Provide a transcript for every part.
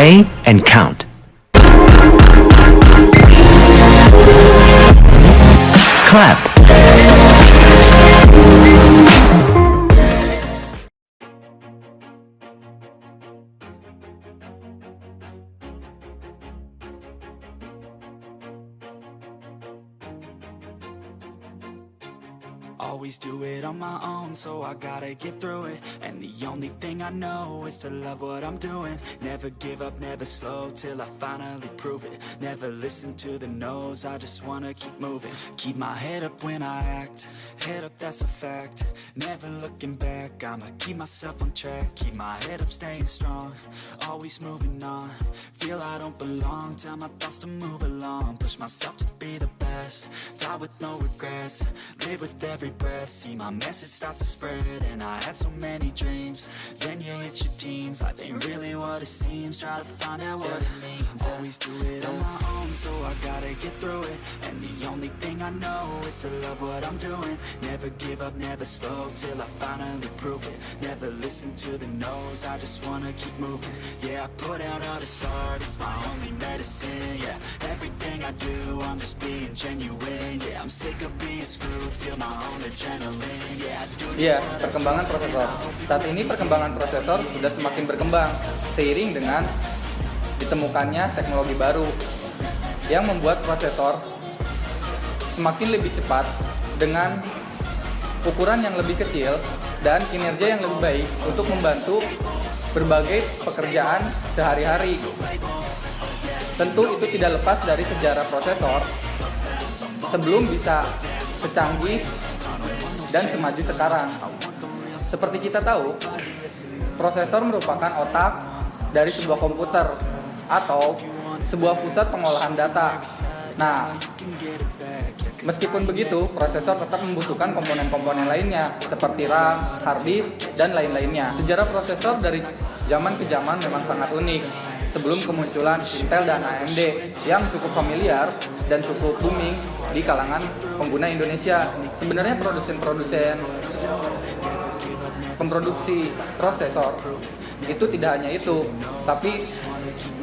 Play and count. Clap. Always do it on my own, so I gotta get through it. And the only thing I know is to love what I'm doing. Never give up, never slow, till I finally prove it. Never listen to the no's, I just wanna keep moving. Keep my head up when I act, head up, that's a fact. Never looking back, I'ma keep myself on track. Keep my head up, staying strong, always moving on. Feel I don't belong, tell my thoughts to move along. Push myself to be the best, die with no regrets. Live with every breath, see my message start to spread. And I had so many dreams, then you hit your teens. Life ain't really what it seems, try to find out what it means. Always do it on my own, so I gotta get through it. And the only thing I know is to love what I'm doing. Never give up, never slow, till I finally prove it. Never listen to the no's, I just wanna keep moving. Yeah, I put out all this art, it's my only medicine. Yeah, everything I do, I'm just being genuine. Yeah, I'm sick of being screwed, feel my own adrenaline. Yeah, I do this. Perkembangan prosesor. Saat ini perkembangan prosesor sudah semakin berkembang seiring dengan ditemukannya teknologi baru yang membuat prosesor semakin lebih cepat dengan ukuran yang lebih kecil dan kinerja yang lebih baik untuk membantu berbagai pekerjaan sehari-hari. Tentu itu tidak lepas dari sejarah prosesor sebelum bisa secanggih dan semaju sekarang. Seperti kita tahu, prosesor merupakan otak dari sebuah komputer atau sebuah pusat pengolahan data. Nah, meskipun begitu, prosesor tetap membutuhkan komponen-komponen lainnya seperti RAM, hard disk, dan lain-lainnya. Sejarah prosesor dari zaman ke zaman memang sangat unik. Sebelum kemunculan Intel dan AMD yang cukup familiar dan cukup booming di kalangan pengguna Indonesia. Sebenarnya pemproduksi prosesor itu tidak hanya itu, tapi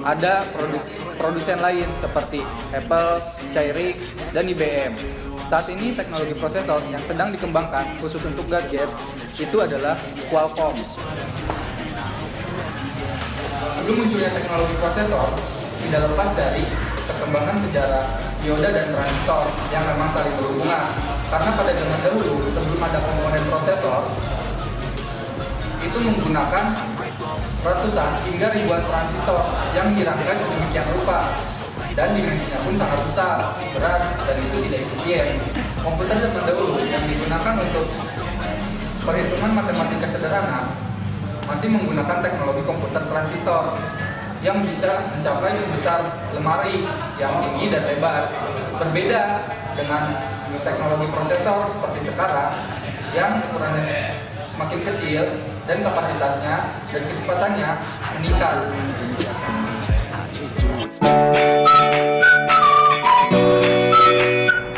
ada produsen lain seperti Apple, Cherry, dan IBM. Saat ini teknologi prosesor yang sedang dikembangkan khusus untuk gadget itu adalah Qualcomm. Sebelum munculnya teknologi prosesor, tidak lepas dari perkembangan sejarah dioda dan transistor yang memang saling berhubungan. Karena pada zaman dahulu, sebelum ada komponen prosesor, itu menggunakan ratusan hingga ribuan transistor yang dirangkai sedemikian rupa. Dan dimensinya pun sangat besar, berat, dan itu tidak efisien. Komputer zaman dahulu yang digunakan untuk perhitungan matematika sederhana masih menggunakan teknologi komputer transistor yang bisa mencapai sebesar lemari yang tinggi dan lebar. Berbeda dengan teknologi prosesor seperti sekarang yang ukurannya semakin kecil dan kapasitasnya dan kecepatannya meningkat.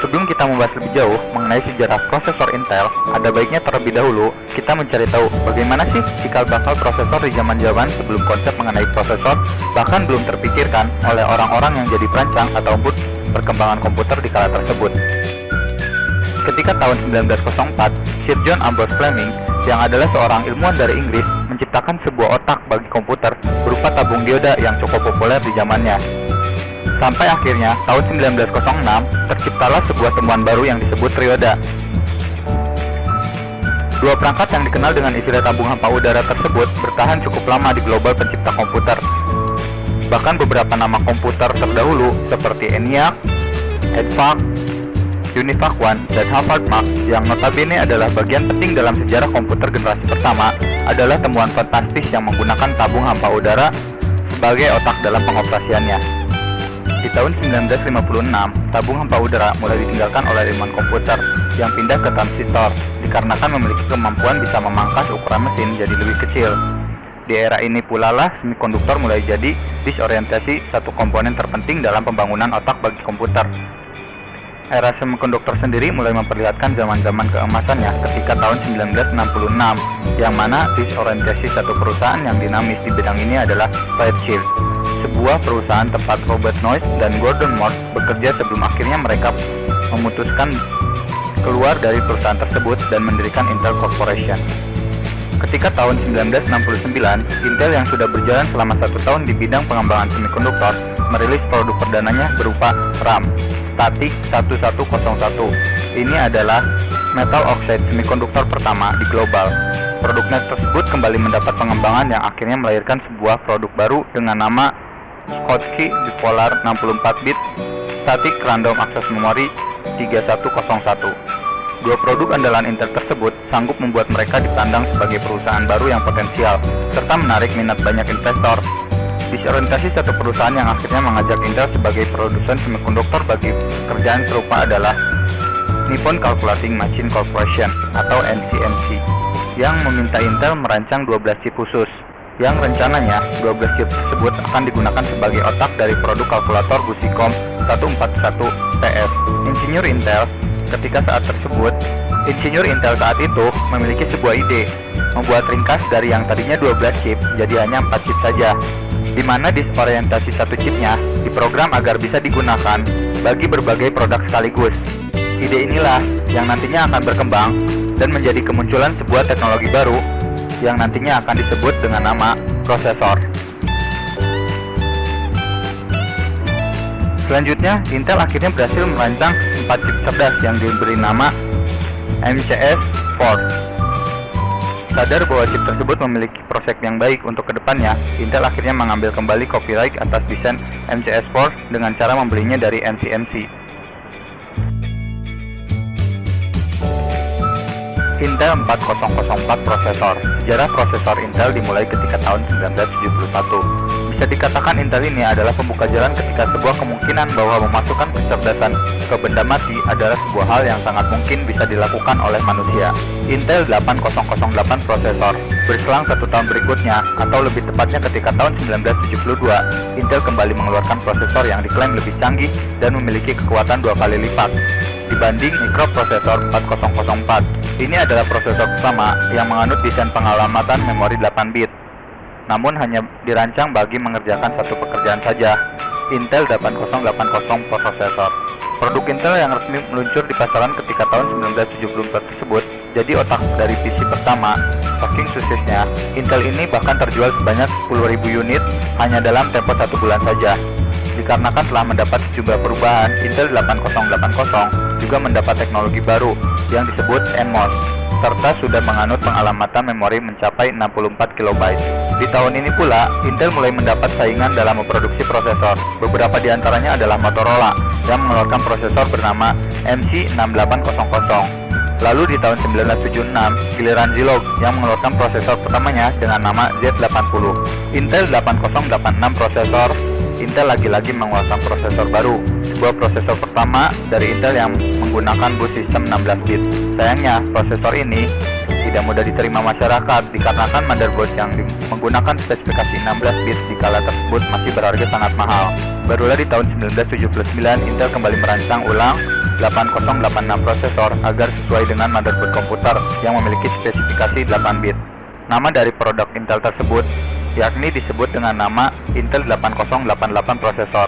Sebelum kita membahas lebih jauh mengenai sejarah prosesor Intel, ada baiknya terlebih dahulu kita mencari tahu bagaimana sih cikal bakal prosesor di zaman-zaman sebelum konsep mengenai prosesor bahkan belum terpikirkan oleh orang-orang yang jadi perancang atau perkembangan komputer di kala tersebut. Ketika tahun 1904, Sir John Ambrose Fleming yang adalah seorang ilmuwan dari Inggris menciptakan sebuah otak bagi komputer berupa tabung dioda yang cukup populer di zamannya. Sampai akhirnya tahun 1906 terciptalah sebuah temuan baru yang disebut trioda. Dua perangkat yang dikenal dengan istilah tabung hampa udara tersebut bertahan cukup lama di global pencipta komputer. Bahkan beberapa nama komputer terdahulu seperti ENIAC, EDVAC, UNIVAC One, dan Harvard Mark yang notabene adalah bagian penting dalam sejarah komputer generasi pertama adalah temuan fantastis yang menggunakan tabung hampa udara sebagai otak dalam pengoperasiannya. Di tahun 1956, tabung hampa udara mulai ditinggalkan oleh ilmuwan komputer yang pindah ke transistor dikarenakan memiliki kemampuan bisa memangkas ukuran mesin jadi lebih kecil. Di era ini pula lah semikonduktor mulai jadi disorientasi satu komponen terpenting dalam pembangunan otak bagi komputer. Era semikonduktor sendiri mulai memperlihatkan zaman-zaman keemasannya ketika tahun 1966, yang mana disorientasi satu perusahaan yang dinamis di bidang ini adalah Fairchild. sebuah perusahaan tempat Robert Noyce dan Gordon Moore bekerja sebelum akhirnya mereka memutuskan keluar dari perusahaan tersebut dan mendirikan Intel Corporation. Ketika tahun 1969, Intel yang sudah berjalan selama 1 tahun di bidang pengembangan semikonduktor merilis produk perdananya berupa RAM Static 1101. Ini adalah metal oxide semikonduktor pertama di global. Produknya tersebut kembali mendapat pengembangan yang akhirnya melahirkan sebuah produk baru dengan nama Schottky Bipolar 64-bit Static Random Access Memory 3101. Dua produk andalan Intel tersebut sanggup membuat mereka dipandang sebagai perusahaan baru yang potensial, serta menarik minat banyak investor. Disorientasi satu perusahaan yang akhirnya mengajak Intel sebagai produsen semikonduktor bagi pekerjaan serupa adalah Nippon Calculating Machine Corporation atau NCMC, yang meminta Intel merancang 12 chip khusus, yang rencananya 12 chip tersebut akan digunakan sebagai otak dari produk kalkulator Busicom 141 TS. Insinyur Intel saat itu memiliki sebuah ide, membuat ringkas dari yang tadinya 12 chip jadi hanya 4 chip saja, di mana disorientasi satu chipnya diprogram agar bisa digunakan bagi berbagai produk sekaligus. Ide inilah yang nantinya akan berkembang dan menjadi kemunculan sebuah teknologi baru yang nantinya akan disebut dengan nama prosesor. Selanjutnya, Intel akhirnya berhasil merancang 4 chip cerdas yang diberi nama MCS4. Sadar bahwa chip tersebut memiliki prospek yang baik untuk kedepannya, Intel akhirnya mengambil kembali copyright atas desain MCS4 dengan cara membelinya dari NCMC. Intel 4004 prosesor. Sejarah prosesor Intel dimulai ketika tahun 1971. Bisa dikatakan Intel ini adalah pembuka jalan ketika sebuah kemungkinan bahwa memasukkan kecerdasan ke benda mati adalah sebuah hal yang sangat mungkin bisa dilakukan oleh manusia. Intel 8008 prosesor. Berselang 1 tahun berikutnya, atau lebih tepatnya ketika tahun 1972, Intel kembali mengeluarkan prosesor yang diklaim lebih canggih dan memiliki kekuatan 2 kali lipat dibanding mikroprosesor 4004. Ini adalah prosesor pertama yang menganut desain pengalamatan memori 8 bit, namun hanya dirancang bagi mengerjakan satu pekerjaan saja, Intel 8080 prosesor. Produk Intel yang resmi meluncur di pasaran ketika tahun 1974 tersebut jadi otak dari PC pertama. Saking suksesnya, Intel ini bahkan terjual sebanyak 10.000 unit hanya dalam tempo 1 bulan saja. Dikarenakan telah mendapat sejumlah perubahan, Intel 8080 juga mendapat teknologi baru yang disebut NMOS, serta sudah menganut pengalamatan memori mencapai 64 KB. Di tahun ini pula, Intel mulai mendapat saingan dalam memproduksi prosesor. Beberapa di antaranya adalah Motorola yang mengeluarkan prosesor bernama MC6800. Lalu di tahun 1976, giliran Zilog yang mengeluarkan prosesor pertamanya dengan nama Z80. Intel 8086 prosesor. Intel lagi-lagi mengeluarkan prosesor baru, sebuah prosesor pertama dari Intel yang menggunakan bus sistem 16 bit. Sayangnya, prosesor ini tidak mudah diterima masyarakat dikarenakan motherboard yang menggunakan spesifikasi 16 bit di kala tersebut masih berharga sangat mahal. Barulah di tahun 1979, Intel kembali merancang ulang 8086 prosesor agar sesuai dengan motherboard komputer yang memiliki spesifikasi 8 bit. Nama dari produk Intel tersebut yakni disebut dengan nama Intel 8088 prosesor.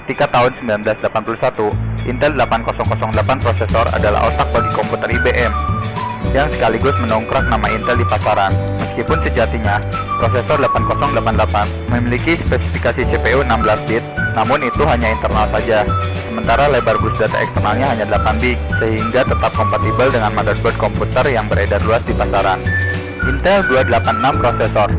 Ketika tahun 1981, Intel 8008 prosesor adalah otak bagi komputer IBM yang sekaligus mendongkrak nama Intel di pasaran. Meskipun sejatinya prosesor 8088 memiliki spesifikasi CPU 16 bit, namun itu hanya internal saja. Sementara lebar bus data eksternalnya hanya 8 bit, sehingga tetap kompatibel dengan motherboard komputer yang beredar luas di pasaran. Intel 286 prosesor.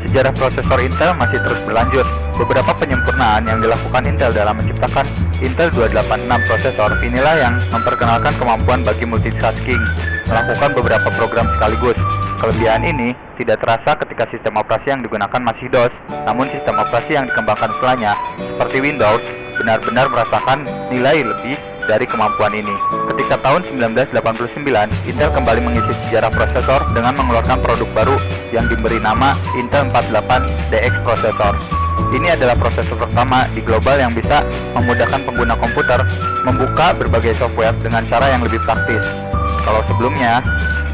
Sejarah prosesor Intel masih terus berlanjut. Beberapa penyempurnaan yang dilakukan Intel dalam menciptakan Intel 286 prosesor inilah yang memperkenalkan kemampuan bagi multitasking, melakukan beberapa program sekaligus. Kelebihan ini tidak terasa ketika sistem operasi yang digunakan masih DOS, namun sistem operasi yang dikembangkan setelahnya, seperti Windows, benar-benar merasakan nilai lebih dari kemampuan ini. Ketika tahun 1989, Intel kembali mengisi sejarah prosesor dengan mengeluarkan produk baru yang diberi nama Intel 48DX prosesor. Ini adalah prosesor pertama di global yang bisa memudahkan pengguna komputer membuka berbagai software dengan cara yang lebih praktis. Kalau sebelumnya,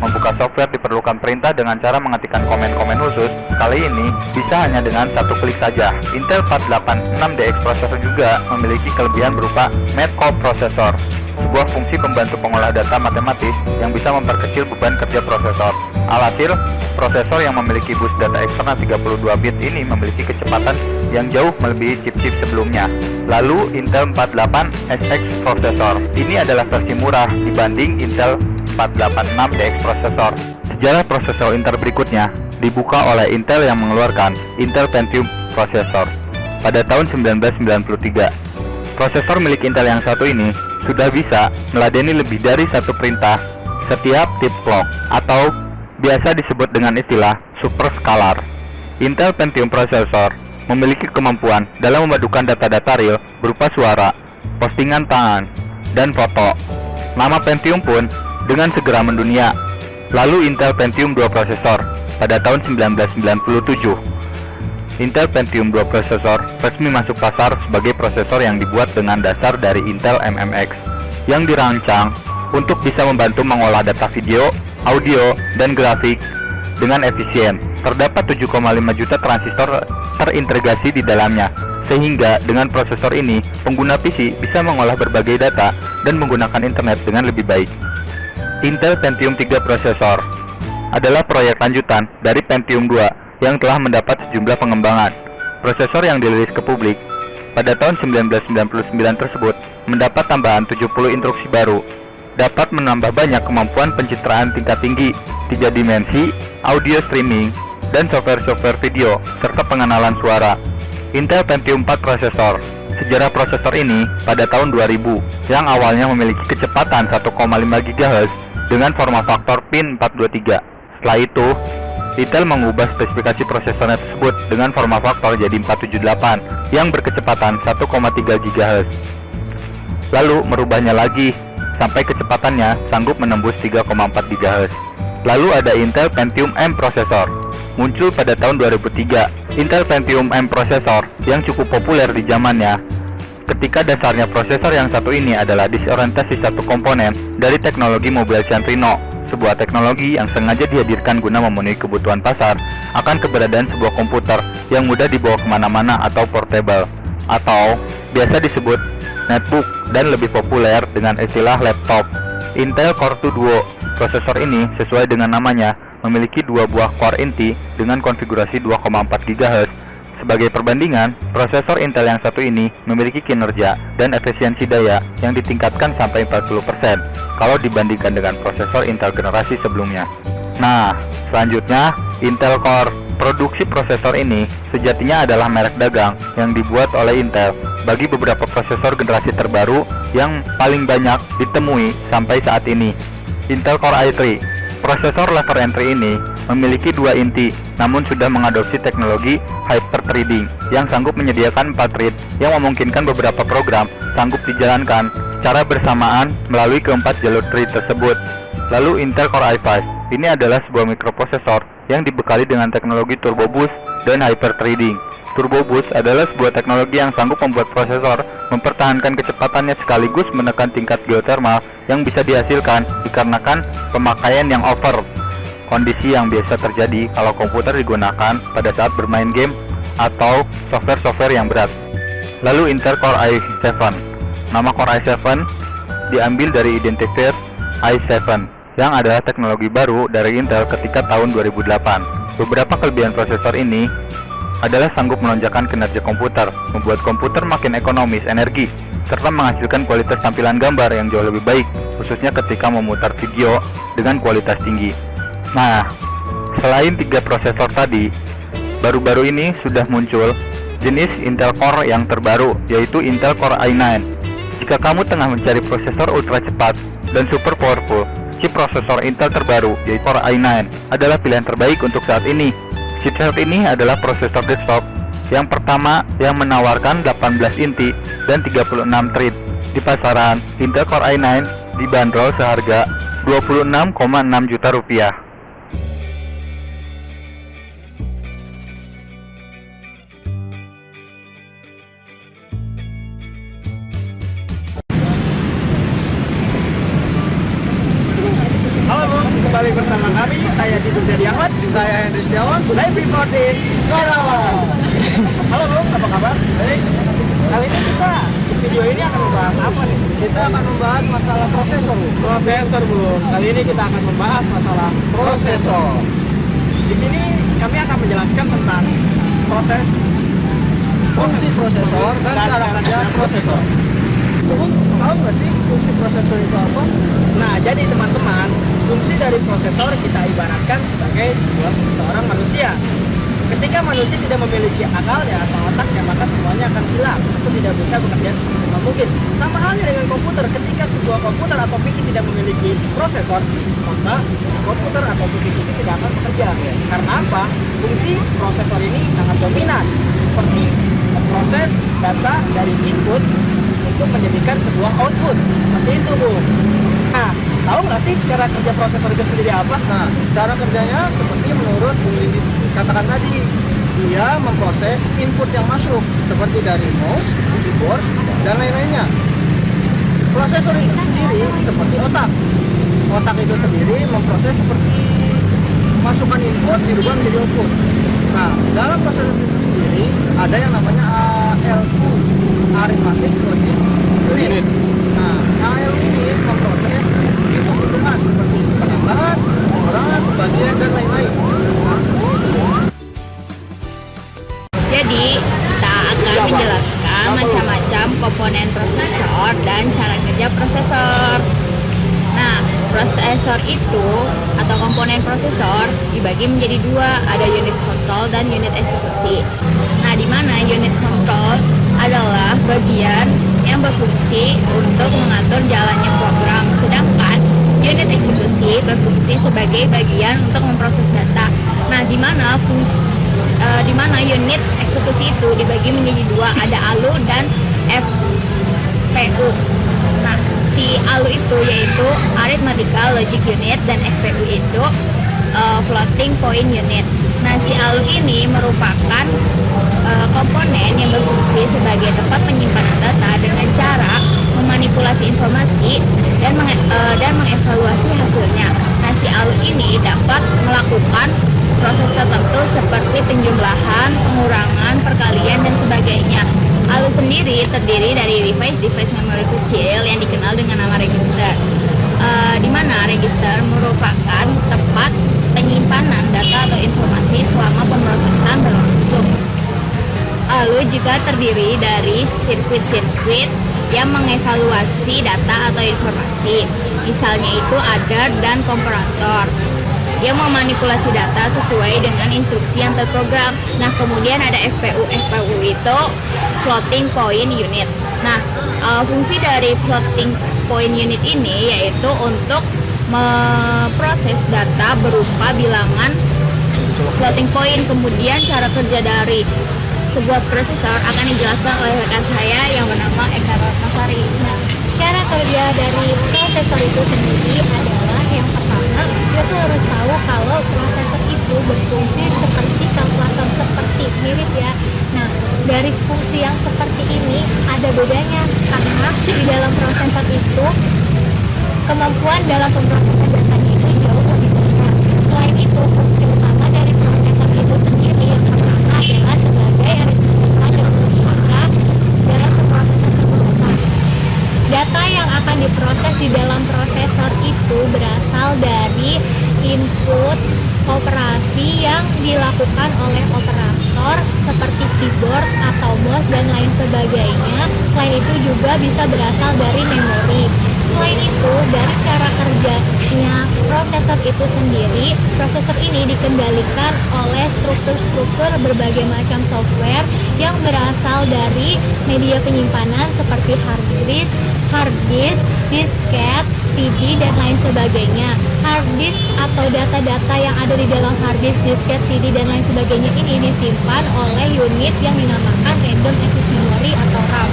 membuka software diperlukan perintah dengan cara mengetikkan komen-komen khusus. Kali ini bisa hanya dengan satu klik saja. Intel 486DX prosesor juga memiliki kelebihan berupa Met-coprocessor, sebuah fungsi pembantu pengolah data matematis yang bisa memperkecil beban kerja prosesor. Alhasil, prosesor yang memiliki bus data eksternal 32 bit ini memiliki kecepatan yang jauh melebihi chip-chip sebelumnya. Lalu Intel 48SX prosesor. Ini adalah versi murah dibanding Intel 486DX prosesor. Sejarah prosesor Intel berikutnya dibuka oleh Intel yang mengeluarkan Intel Pentium prosesor pada tahun 1993. Prosesor milik Intel yang satu ini sudah bisa meladeni lebih dari satu perintah setiap tip clock atau biasa disebut dengan istilah superscalar. Intel Pentium prosesor memiliki kemampuan dalam memadukan data-data real berupa suara, postingan tangan, dan foto. Nama Pentium pun dengan segera mendunia. Lalu Intel Pentium 2 prosesor pada tahun 1997. Intel Pentium 2 prosesor resmi masuk pasar sebagai prosesor yang dibuat dengan dasar dari Intel MMX yang dirancang untuk bisa membantu mengolah data video, audio, dan grafik dengan efisien. Terdapat 7,5 juta transistor terintegrasi di dalamnya, sehingga dengan prosesor ini, pengguna PC bisa mengolah berbagai data dan menggunakan internet dengan lebih baik. Intel Pentium 3 prosesor adalah proyek lanjutan dari Pentium 2 yang telah mendapat sejumlah pengembangan. Prosesor yang dirilis ke publik pada tahun 1999 tersebut mendapat tambahan 70 instruksi baru, dapat menambah banyak kemampuan pencitraan tingkat tinggi, 3 dimensi, audio streaming, dan software-software video, serta pengenalan suara. Intel Pentium 4 prosesor. Sejarah prosesor ini pada tahun 2000, yang awalnya memiliki kecepatan 1,5 GHz dengan forma faktor pin 423. Setelah itu, Intel mengubah spesifikasi prosesornya tersebut dengan forma faktor jadi 478 yang berkecepatan 1,3 GHz. Lalu merubahnya lagi sampai kecepatannya sanggup menembus 3,4 GHz. Lalu ada Intel Pentium M prosesor. Muncul pada tahun 2003. Intel Pentium M prosesor yang cukup populer di zamannya, ketika dasarnya prosesor yang satu ini adalah disorientasi satu komponen dari teknologi Mobile Centrino, sebuah teknologi yang sengaja dihadirkan guna memenuhi kebutuhan pasar akan keberadaan sebuah komputer yang mudah dibawa kemana-mana atau portable, atau biasa disebut netbook dan lebih populer dengan istilah laptop. Intel Core 2 Duo prosesor ini sesuai dengan namanya memiliki dua buah core inti dengan konfigurasi 2,4 GHz. Sebagai perbandingan, prosesor Intel yang satu ini memiliki kinerja dan efisiensi daya yang ditingkatkan sampai 40% kalau dibandingkan dengan prosesor Intel generasi sebelumnya. Nah, selanjutnya Intel Core. Produksi prosesor ini sejatinya adalah merek dagang yang dibuat oleh Intel bagi beberapa prosesor generasi terbaru yang paling banyak ditemui sampai saat ini. Intel Core i3. Prosesor lever entry ini memiliki dua inti, namun sudah mengadopsi teknologi hyper-threading yang sanggup menyediakan 4 thread yang memungkinkan beberapa program sanggup dijalankan secara bersamaan melalui keempat jalur thread tersebut. Lalu Intel Core i5. Ini adalah sebuah mikroprosesor yang dibekali dengan teknologi turbo boost dan hyper-threading. Turbo boost adalah sebuah teknologi yang sanggup membuat prosesor mempertahankan kecepatannya sekaligus menekan tingkat geothermal yang bisa dihasilkan dikarenakan pemakaian yang over. Kondisi yang biasa terjadi kalau komputer digunakan pada saat bermain game atau software-software yang berat. Lalu Intel Core i7. Nama Core i7 diambil dari identifier i7 yang adalah teknologi baru dari Intel ketika tahun 2008. Beberapa kelebihan prosesor ini adalah sanggup melonjakkan kinerja komputer, membuat komputer makin ekonomis energi, serta menghasilkan kualitas tampilan gambar yang jauh lebih baik, khususnya ketika memutar video dengan kualitas tinggi. Nah, selain 3 prosesor tadi, baru-baru ini sudah muncul jenis Intel Core yang terbaru, yaitu Intel Core i9. Jika kamu tengah mencari prosesor ultra cepat dan super powerful, chip prosesor Intel terbaru, yaitu Core i9, adalah pilihan terbaik untuk saat ini. Chipset ini adalah prosesor desktop yang pertama yang menawarkan 18 inti dan 36 thread. Di pasaran, Intel Core i9 dibanderol seharga Rp26,6 juta. Halo Bu, kembali bersama Saya Didi Jadi Ahmad. Saya Hendri Setiawan. Live reporting Karawang. Halo Bung, apa kabar? Baik. Kali ini kita video ini akan membahas apa nih? Kita akan membahas masalah prosesor. Prosesor Bung. Kali ini kita akan membahas masalah prosesor. Di sini kami akan menjelaskan tentang proses fungsi prosesor dan cara kerja prosesor. Tahu nggak sih fungsi prosesor itu apa? Nah, jadi teman-teman, fungsi dari prosesor kita ibaratkan sebagai seorang manusia. Ketika manusia tidak memiliki akalnya atau otaknya, maka semuanya akan hilang. Itu tidak bisa bekerja semaksimal mungkin. Sama halnya dengan komputer. Ketika sebuah komputer atau PC tidak memiliki prosesor, maka si komputer atau PC itu tidak akan bekerja. Karena apa? Fungsi prosesor ini sangat dominan, seperti proses data dari input untuk menjadikan sebuah output. Seperti itu, Bu. Nah, tahu nggak sih cara kerja prosesor itu sendiri apa? Nah, cara kerjanya seperti menurut Bung Lidi katakan tadi, dia memproses input yang masuk seperti dari mouse, keyboard, dan lain-lainnya. Prosesor itu sendiri seperti otak. Otak itu sendiri memproses seperti masukan input dirubah menjadi output. Nah, dalam proses itu sendiri ada yang namanya ALU, Arithmetic Logic Unit. Nah, ALU ini memproses hitung-hitungan seperti penambahan, pengurangan, pembagian, dan lain-lain. Jadi, kita akan menjelaskan macam-macam komponen prosesor dan cara kerja prosesor. Nah, prosesor itu atau komponen prosesor dibagi menjadi dua, ada unit control dan unit eksekusi. Nah, di mana unit control adalah bagian yang berfungsi untuk mengatur jalannya program, sedangkan unit eksekusi berfungsi sebagai bagian untuk memproses data. Nah, di mana unit eksekusi itu dibagi menjadi dua, ada ALU dan FPU. Nah, si ALU itu yaitu Arithmetical Logic Unit dan FPU itu Floating Point Unit. Nah, si ALU ini merupakan komponen yang berfungsi sebagai tempat penyimpanan data dengan cara memanipulasi informasi dan mengevaluasi hasilnya. Nah, si ALU ini dapat melakukan proses tertentu seperti penjumlahan, pengurangan, perkalian, dan sebagainya. ALU sendiri terdiri dari device memori kecil yang dikenal dengan nama register, di mana register merupakan tempat penyimpanan data atau informasi selama pemrosesan berlangsung. ALU juga terdiri dari sirkuit-sirkuit yang mengevaluasi data atau informasi. Misalnya itu adder dan komparator yang memanipulasi data sesuai dengan instruksi yang terprogram. Nah, kemudian ada FPU. FPU itu Floating Point Unit. Nah, fungsi dari Floating Point Unit ini yaitu untuk memproses data berupa bilangan floating point. Kemudian cara kerja dari sebuah prosesor akan dijelaskan oleh rekan saya yang bernama Eka Ratnasari. Nah, cara kerja dari prosesor itu sendiri adalah yang pertama, kita tuh harus tahu kalau prosesor itu berfungsi seperti kalkulator, seperti mirip ya. Nah, dari fungsi yang seperti ini ada bedanya karena di dalam prosesor itu kemampuan dalam pemrosesan data itu jauh lebih banyak. Selain itu, fungsi utama dari prosesor itu sendiri yang pertama adalah sebagai aritmetika dan logika dalam pemrosesan sebuah data. Data yang akan diproses di dalam prosesor itu berasal dari input operasi yang dilakukan oleh operator seperti keyboard atau mouse dan lain sebagainya. Selain itu juga bisa berasal dari memori. Selain itu, dari cara kerjanya prosesor itu sendiri, prosesor ini dikendalikan oleh struktur-struktur berbagai macam software yang berasal dari media penyimpanan seperti hard disk, disket, CD, dan lain sebagainya. Hard disk atau data-data yang ada di dalam hard disk, disket, CD, dan lain sebagainya ini disimpan oleh unit yang dinamakan Random Access Memory atau RAM.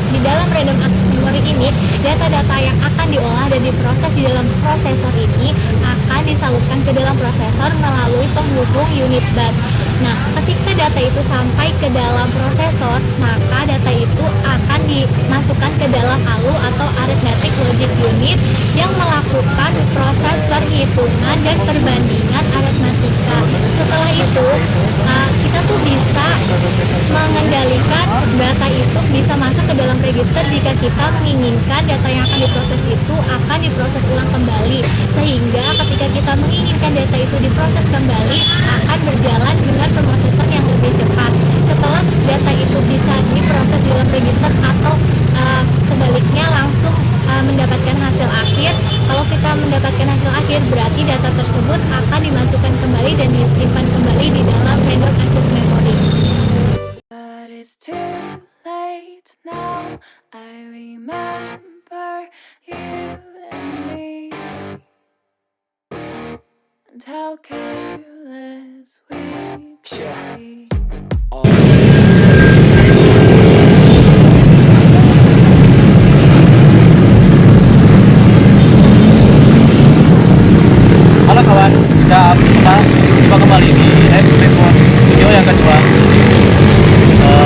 Di dalam random access memory ini, data-data yang akan diolah dan diproses di dalam prosesor ini akan disalurkan ke dalam prosesor melalui penghubung unit bus. Nah, ketika data itu sampai ke dalam prosesor, maka data itu akan dimasukkan ke dalam ALU atau Arithmetic Logic Unit yang melakukan proses perhitungan dan perbandingan aritmatika. Setelah itu, kita tuh bisa mengendalikan data itu bisa masuk ke dalam register jika kita menginginkan data yang akan diproses itu akan diproses ulang kembali, sehingga ketika kita menginginkan data itu diproses kembali akan berjalan dengan pemrosesan yang lebih cepat. Setelah data itu bisa diproses di dalam register atau sebaliknya langsung mendapatkan hasil akhir, kalau kita mendapatkan hasil akhir berarti data tersebut akan dimasukkan kembali dan disimpan kembali di dalam random access memory. But it's too late now. I remember you and me, and how careless we could be. Halo kawan, kita jumpa kembali di episode video yang kedua.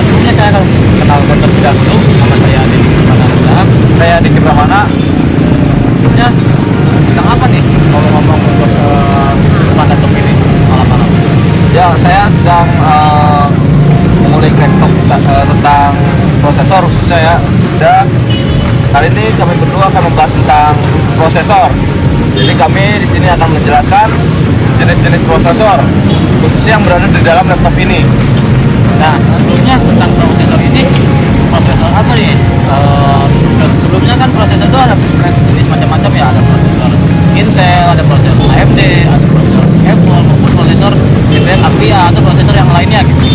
Sebelumnya saya akan kenalkan terlebih dahulu, nama saya Adi Pramana. Saya Adi Pramana. Sebelumnya tentang apa nih kalau ngomong untuk tentang topik ini malam-malam? Ya, saya sedang mengulik laptop tentang prosesor khususnya ya. Dan kali ini kami berdua akan membahas tentang prosesor. Jadi kami di sini akan menjelaskan jenis-jenis prosesor khususnya yang berada di dalam laptop ini. Nah, sebelumnya tentang prosesor ini, prosesor apa nih? Sebelumnya kan prosesor itu ada jenis macam-macam ya, ada prosesor Intel, ada prosesor AMD, ada prosesor Apple, maupun prosesor Intel Nvidia atau prosesor yang lainnya gitu.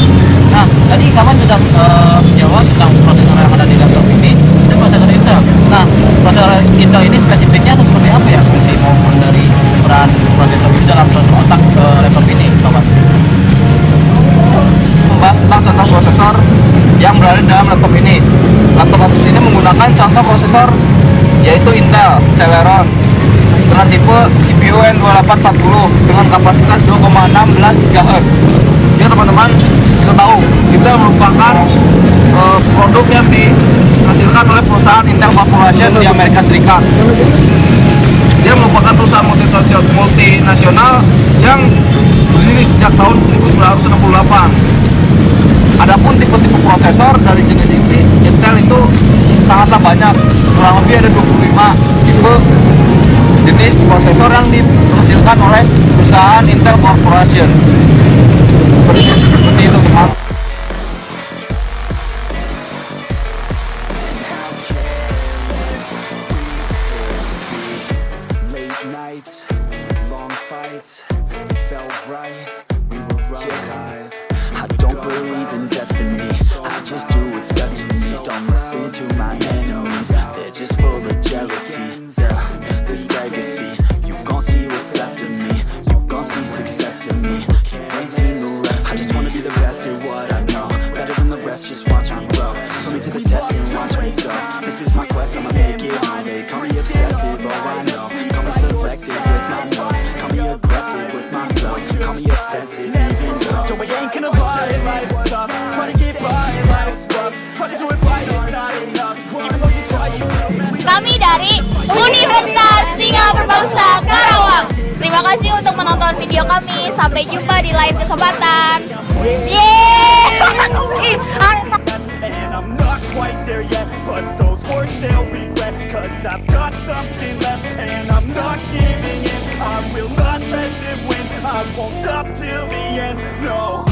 Nah, tadi kawan sudah menjawab tentang prosesor yang ada di laptop ini dan prosesor Intel. Nah, prosesor Intel ini spesifiknya atau seperti apa ya? Fungsi maupun dari peran prosesor itu dalam otak laptop ini, kawan? Membahas tentang contoh prosesor yang berada dalam laptop ini. Laptop Asus ini menggunakan contoh prosesor yaitu Intel Celeron dengan tipe CPU N2840 dengan kapasitas 2,16 GHz. Ya teman-teman, kita tahu Intel merupakan produk yang dihasilkan oleh perusahaan Intel Corporation di Amerika Serikat. Dia merupakan perusahaan multinasional yang berdiri sejak tahun 1968. Adapun tipe-tipe prosesor dari jenis ini Intel itu sangatlah banyak, kurang lebih ada 25 tipe jenis prosesor yang dihasilkan oleh perusahaan Intel Corporation. Seperti itu, teman. Late nights, long fights, it felt right, we were alive. I don't believe in destiny, I just do what's best for me. Don't listen to my enemies, they're just full of jealousy. Yeah, this legacy, you gon' see what's left of me, you gon' see success in me. You ain't seen the rest, I just wanna be the best at what I know, better than the rest, just watch me grow. Put me to the test and watch me go, this is my quest, I'ma make it known. They call me obsessive, oh I know, call me selective with my notes, call me aggressive with my flow, call me offensive even though Joey ain't gonna lie, life's tough, try to get by, life's rough, try to do it right, it's not enough, even though you try, you still Kami dari Universitas Tinggal Berbangsa Karawang. Terima kasih untuk menonton video kami. Sampai jumpa di lain kesempatan. Yeay! And I'm not quite there yet, but those words they'll regret, cause I've got something left, and I'm not giving in, I will not let them win, I won't stop till the end, no.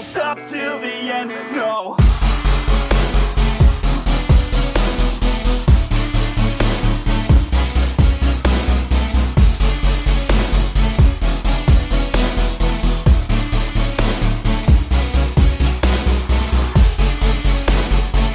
stop till the